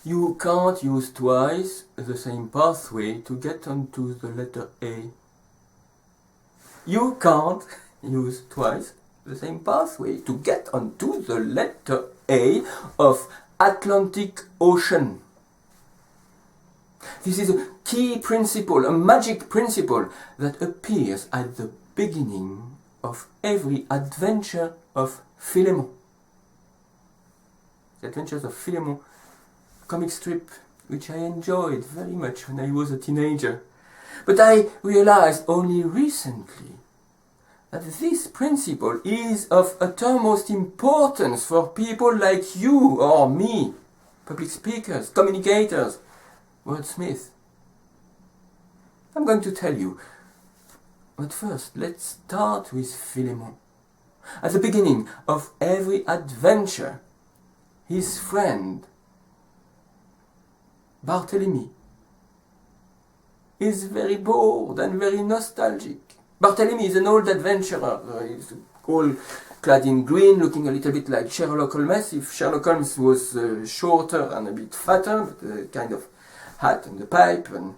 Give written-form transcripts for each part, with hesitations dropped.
You can't use twice the same pathway to get onto the letter A. You can't use twice the same pathway to get onto the letter A of Atlantic Ocean. This is a key principle, a magic principle that appears at the beginning of every adventure of Philemon. The Adventures of Philemon comic strip, which I enjoyed very much when I was a teenager. But I realized only recently that this principle is of utmost importance for people like you or me, public speakers, communicators, wordsmiths. I'm going to tell you, but first let's start with Philemon. At the beginning of every adventure, his friend, Barthélemy, is very bored and very nostalgic. Barthélemy is an old adventurer. He's all clad in green, looking a little bit like Sherlock Holmes. If Sherlock Holmes was shorter and a bit fatter, with a kind of hat and a pipe. And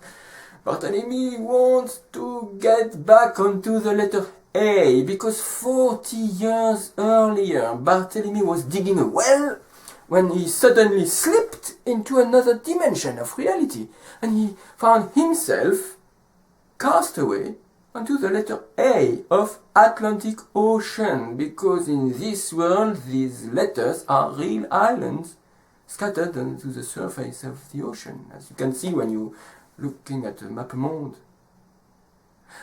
Barthélemy wants to get back onto the letter A, because 40 years earlier, Barthélemy was digging a well when he suddenly slipped into another dimension of reality, and he found himself cast away onto the letter A of Atlantic Ocean, because in this world these letters are real islands scattered onto the surface of the ocean, as you can see when you're looking at the map monde.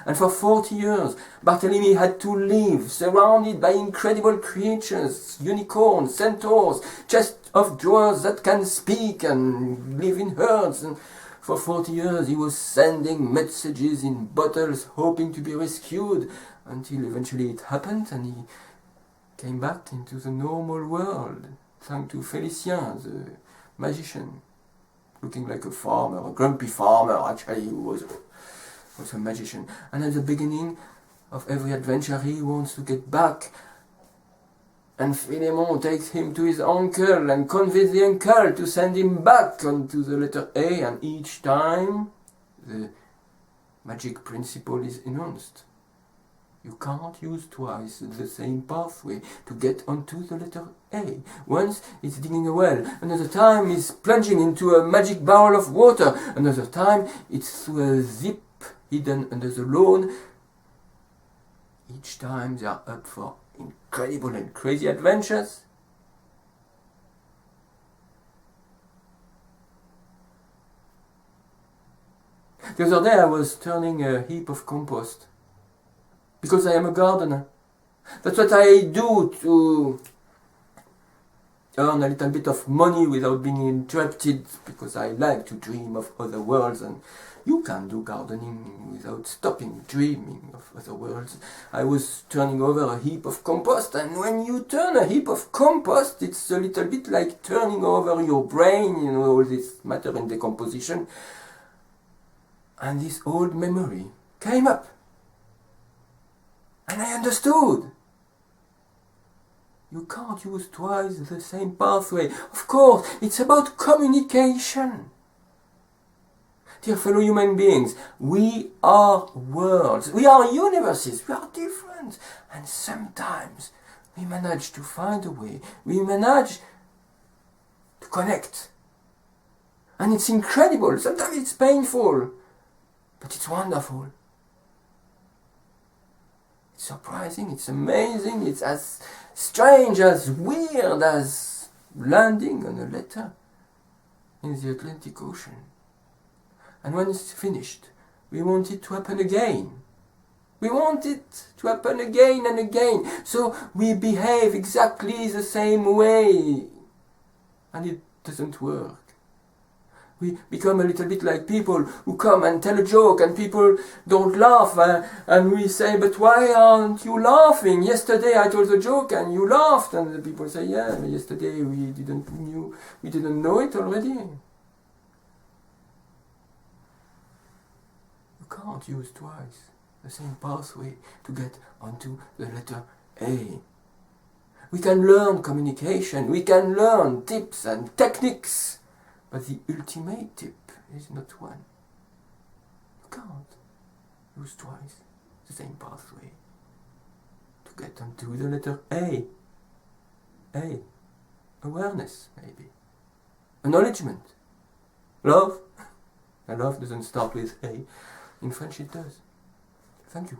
And for 40 years, Barthélemy had to live surrounded by incredible creatures, unicorns, centaurs, chests of drawers that can speak and live in herds. And for 40 years he was sending messages in bottles hoping to be rescued, until eventually it happened and he came back into the normal world, thanks to Félicien, the magician, looking like a farmer, a grumpy farmer. Actually he was a magician. And at the beginning of every adventure he wants to get back, and Philemon takes him to his uncle and convinces the uncle to send him back onto the letter A, and each time the magic principle is announced. You can't use twice the same pathway to get onto the letter A. Once it's digging a well, another time it's plunging into a magic barrel of water, another time it's through a zip hidden under the lawn. Each time they are up for incredible and crazy adventures. The other day I was turning a heap of compost, because I am a gardener. That's what I do to earn a little bit of money without being interrupted, because I like to dream of other worlds, and you can do gardening without stopping dreaming of other worlds. I was turning over a heap of compost, and when you turn a heap of compost, it's a little bit like turning over your brain, you know, all this matter in decomposition. And this old memory came up, and I understood. You can't use twice the same pathway. Of course, it's about communication. Dear fellow human beings, we are worlds, we are universes, we are different. And sometimes we manage to find a way, we manage to connect. And it's incredible, sometimes it's painful, but it's wonderful. It's surprising, it's amazing, it's as strange, as weird as landing on a letter in the Atlantic Ocean. And when it's finished, we want it to happen again. We want it to happen again and again. So we behave exactly the same way. And it doesn't work. We become a little bit like people who come and tell a joke and people don't laugh. And we say, but why aren't you laughing? Yesterday I told the joke and you laughed. And the people say, yeah, but yesterday we didn't know it already. Can't use twice the same pathway to get onto the letter A. We can learn communication, we can learn tips and techniques But the ultimate tip is not one. You can't use twice the same pathway to get onto the letter A. A. Awareness, maybe. Acknowledgement. Love. And love doesn't start with A. In French it does. Thank you.